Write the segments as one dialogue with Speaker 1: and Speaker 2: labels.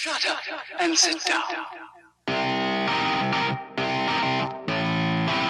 Speaker 1: Shut up and sit down.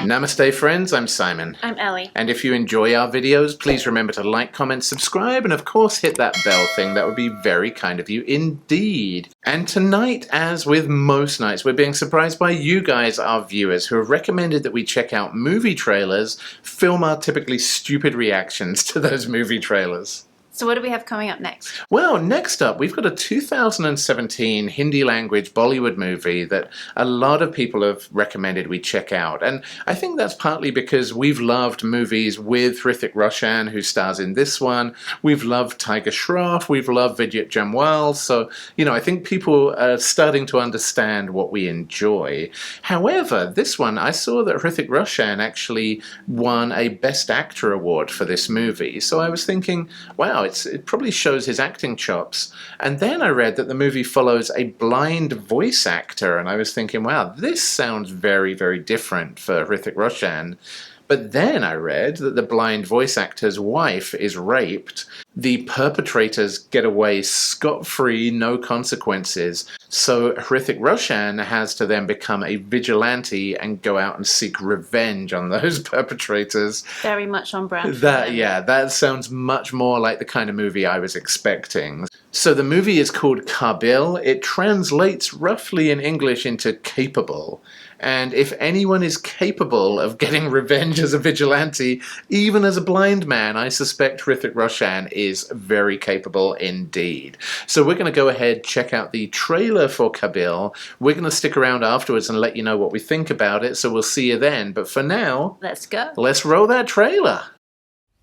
Speaker 2: Namaste friends, I'm Simon.
Speaker 3: I'm Ellie.
Speaker 2: And if you enjoy our videos, please remember to like, comment, subscribe, and of course hit that bell thing. That would be very kind of you indeed. And tonight, as with most nights, we're being surprised by you guys, our viewers, who have recommended that we check out movie trailers, film our typically stupid reactions to those movie trailers.
Speaker 3: So what do we have coming up next?
Speaker 2: Well, next up, we've got a 2017 Hindi language Bollywood movie that a lot of people have recommended we check out. And I think that's partly because we've loved movies with Hrithik Roshan, who stars in this one. We've loved Tiger Shroff. We've loved Vijay Kumar. So, I think people are starting to understand what we enjoy. However, this one, I saw that Hrithik Roshan actually won a Best Actor award for this movie. So I was thinking, wow, it probably shows his acting chops. And then I read that the movie follows a blind voice actor, and I was thinking, wow, this sounds very, very different for Hrithik Roshan. But then I read that the blind voice actor's wife is raped. The perpetrators get away scot-free, no consequences. So Hrithik Roshan has to then become a vigilante and go out and seek revenge on those perpetrators.
Speaker 3: Very much on brand.
Speaker 2: That sounds much more like the kind of movie I was expecting. So the movie is called Kaabil. It translates roughly in English into capable. And if anyone is capable of getting revenge as a vigilante, even as a blind man, I suspect Hrithik Roshan is very capable indeed. So we're going to go ahead, check out the trailer for Kaabil. We're going to stick around afterwards and let you know what we think about it, so we'll see you then. But for now,
Speaker 3: let's go.
Speaker 2: Let's roll that trailer.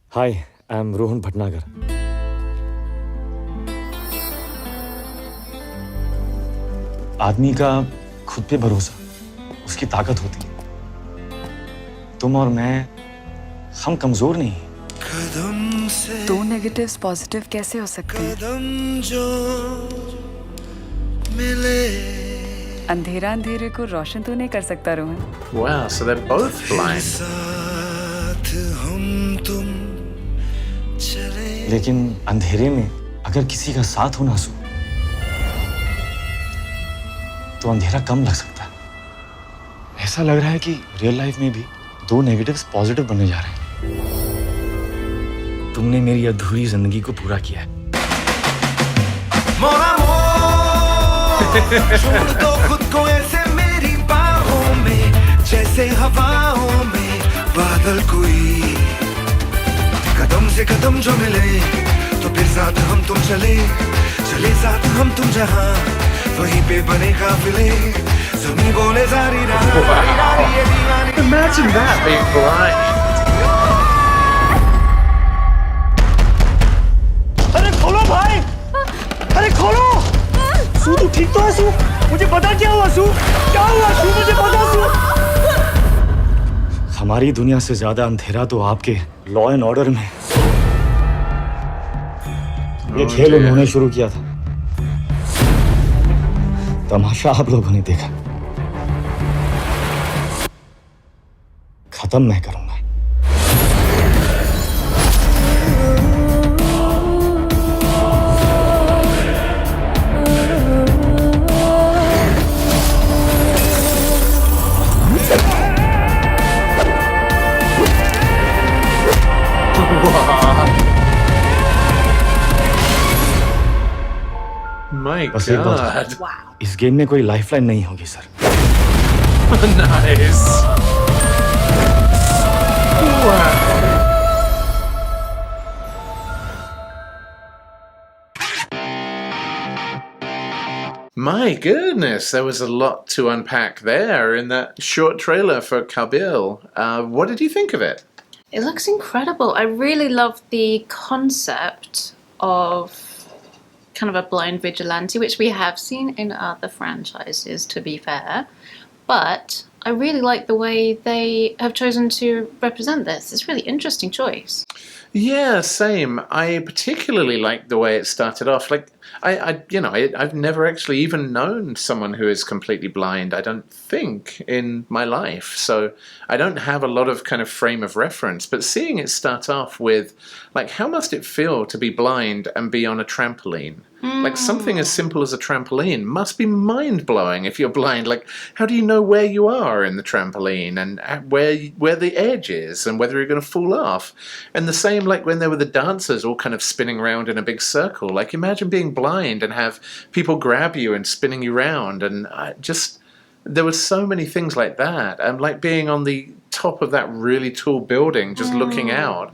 Speaker 4: Hi, I'm Rohan Bhatnagar. आदमी का खुद पे भरोसा उसकी ताकत होती है। तुम और मैं हम कमजोर नहीं हैं।
Speaker 5: दो नेगेटिव्स पॉजिटिव कैसे हो सकते हैं? अंधेरा अंधेरे को रोशन तो नहीं कर सकता Rohan.
Speaker 2: Wow, so they're both blind.
Speaker 4: लेकिन अंधेरे में अगर किसी का साथ हो ना सो तो अंधेरा कम लग सकता है। ऐसा लग रहा है कि रियल लाइफ में भी दो नेगेटिव्स पॉजिटिव बनने जा रहे हैं। तुमने मेरी अधूरी जिंदगी को पूरा किया है।
Speaker 6: छोड़ दो खुद को ऐसे मेरी बाहों में जैसे हवाओं में बादल कोई कदम से कदम जो मिले तो फिर साथ हम तुम चले साथ हम तुम जहां वहीं पे बने काफिले ज़मीं बोले जारी रहा।
Speaker 2: Imagine that being blind.
Speaker 4: अरे खोलो भाई! अरे खोलो! सू तू ठीक तो है सू? मुझे पता क्या हुआ सू? क्या हुआ सू? मुझे पता सू? हमारी दुनिया से ज्यादा अंधेरा तो आपके लॉ एंड ऑर्डर में। ये खेल उन्होंने शुरू किया था। तमाशा आप लोगों ने देखा। खत्म मैं करूंगा।
Speaker 2: My
Speaker 4: बस एक बात,
Speaker 2: God.
Speaker 4: इस गेम में कोई लाइफलाइन नहीं होगी sir.
Speaker 2: Nice. Wow. My goodness, there was a lot to unpack there in that short trailer for Kaabil. What did you think of it?
Speaker 3: It looks incredible. I really love the concept of kind of a blind vigilante, which we have seen in other franchises, to be fair. But I really like the way they have chosen to represent this. It's a really interesting choice.
Speaker 2: Yeah, same. I particularly liked the way it started off. Like, I've never actually even known someone who is completely blind, I don't think, in my life. So I don't have a lot of kind of frame of reference. But seeing it start off with, like, how must it feel to be blind and be on a trampoline? Like, something as simple as a trampoline must be mind-blowing if you're blind. Like, how do you know where you are in the trampoline and where the edge is and whether you're going to fall off? And the same, like, when there were the dancers all kind of spinning around in a big circle. Like, imagine being blind and have people grab you and spinning you around. And there were so many things like that. And like being on the top of that really tall building, just looking out.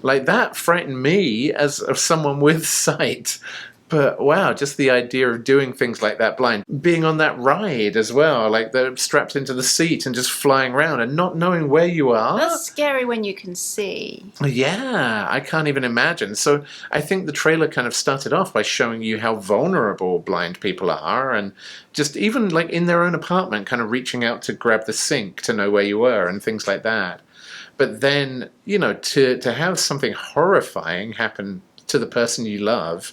Speaker 2: Like, that frightened me as someone with sight. But wow, just the idea of doing things like that blind. Being on that ride as well, like they're strapped into the seat and just flying around and not knowing where you are.
Speaker 3: That's scary when you can see.
Speaker 2: Yeah, I can't even imagine. So I think the trailer kind of started off by showing you how vulnerable blind people are, and just even like in their own apartment, kind of reaching out to grab the sink to know where you were and things like that. But then, to have something horrifying happen to the person you love,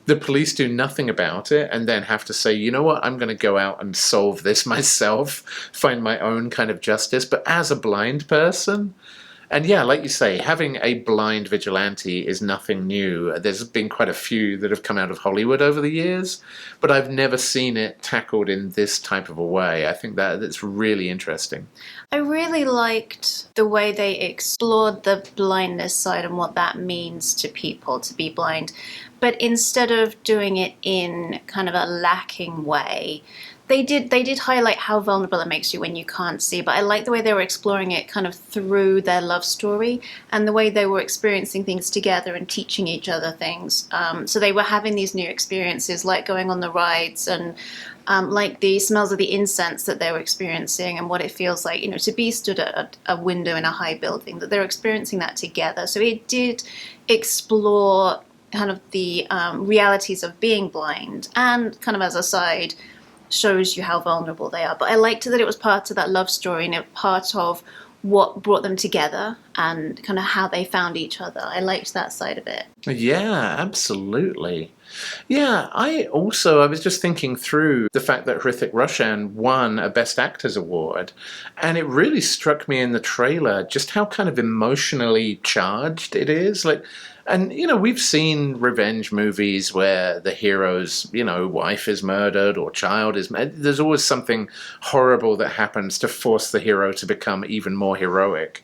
Speaker 2: the police do nothing about it, and then have to say, you know what, I'm going to go out and solve this myself, find my own kind of justice, but as a blind person. And yeah, like you say, having a blind vigilante is nothing new. There's been quite a few that have come out of Hollywood over the years, but I've never seen it tackled in this type of a way. I think that's really interesting.
Speaker 3: I really liked the way they explored the blindness side and what that means to people to be blind. But instead of doing it in kind of a lacking way, they did highlight how vulnerable it makes you when you can't see. But I like the way they were exploring it kind of through their love story and the way they were experiencing things together and teaching each other things. So they were having these new experiences, like going on the rides and like the smells of the incense that they were experiencing and what it feels like, to be stood at a window in a high building, that they're experiencing that together. So it did explore kind of the realities of being blind, and kind of as a side shows you how vulnerable they are. But I liked that it was part of that love story and it part of what brought them together and kind of how they found each other. I liked that side of it.
Speaker 2: Yeah, absolutely. Yeah, I was just thinking through the fact that Hrithik Roshan won a Best Actors award, and it really struck me in the trailer just how kind of emotionally charged it is. Like, and, we've seen revenge movies where the hero's, wife is murdered or child is murdered. There's always something horrible that happens to force the hero to become even more heroic.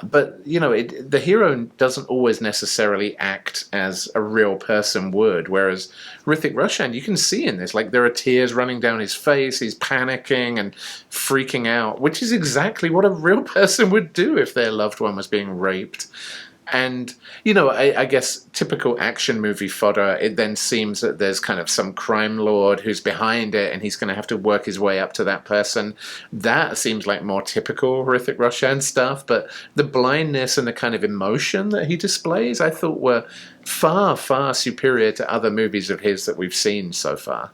Speaker 2: But, the hero doesn't always necessarily act as a real person would, whereas Hrithik Roshan, you can see in this, like, there are tears running down his face, he's panicking and freaking out, which is exactly what a real person would do if their loved one was being raped. And, I guess typical action movie fodder, it then seems that there's kind of some crime lord who's behind it and he's going to have to work his way up to that person. That seems like more typical Hrithik Roshan stuff, but the blindness and the kind of emotion that he displays, I thought were far, far superior to other movies of his that we've seen so far.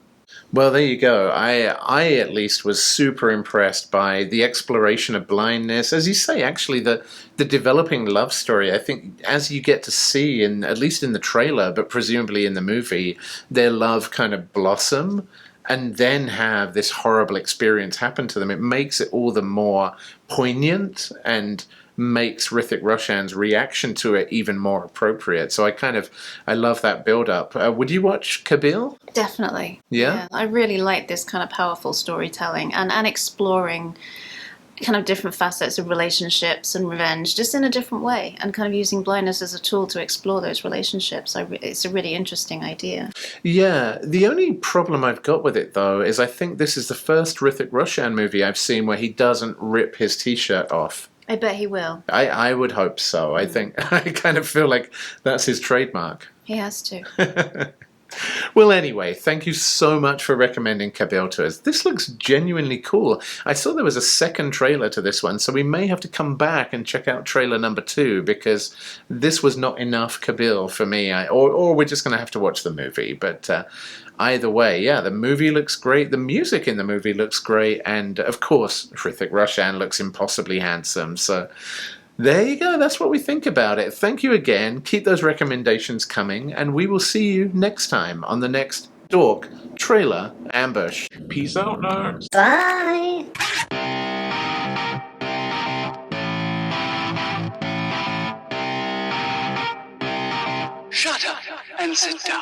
Speaker 2: Well, there you go. I at least was super impressed by the exploration of blindness. As you say, actually, the developing love story, I think, as you get to see, at least in the trailer, but presumably in the movie, their love kind of blossom and then have this horrible experience happen to them. It makes it all the more poignant and makes Hrithik Roshan's reaction to it even more appropriate. So I love that build-up. Would you watch Kaabil?
Speaker 3: Definitely.
Speaker 2: Yeah?
Speaker 3: I really like this kind of powerful storytelling and exploring kind of different facets of relationships and revenge just in a different way, and kind of using blindness as a tool to explore those relationships. It's a really interesting idea.
Speaker 2: Yeah, the only problem I've got with it, though, is I think this is the first Hrithik Roshan movie I've seen where he doesn't rip his t-shirt off.
Speaker 3: I bet he will.
Speaker 2: I would hope so. I kind of feel like that's his trademark.
Speaker 3: He has to.
Speaker 2: Well, anyway, thank you so much for recommending Kaabil to us. This looks genuinely cool. I saw there was a second trailer to this one, so we may have to come back and check out trailer number 2, because this was not enough Kaabil for me. Or we're just going to have to watch the movie. But either way, yeah, the movie looks great. The music in the movie looks great. And, of course, Hrithik Roshan looks impossibly handsome. So There you go. That's what we think about it. Thank you again. Keep those recommendations coming, and we will see you next time on the next Dork Trailer Ambush.
Speaker 7: Peace out, nerds.
Speaker 8: Bye.
Speaker 1: Shut up and sit down.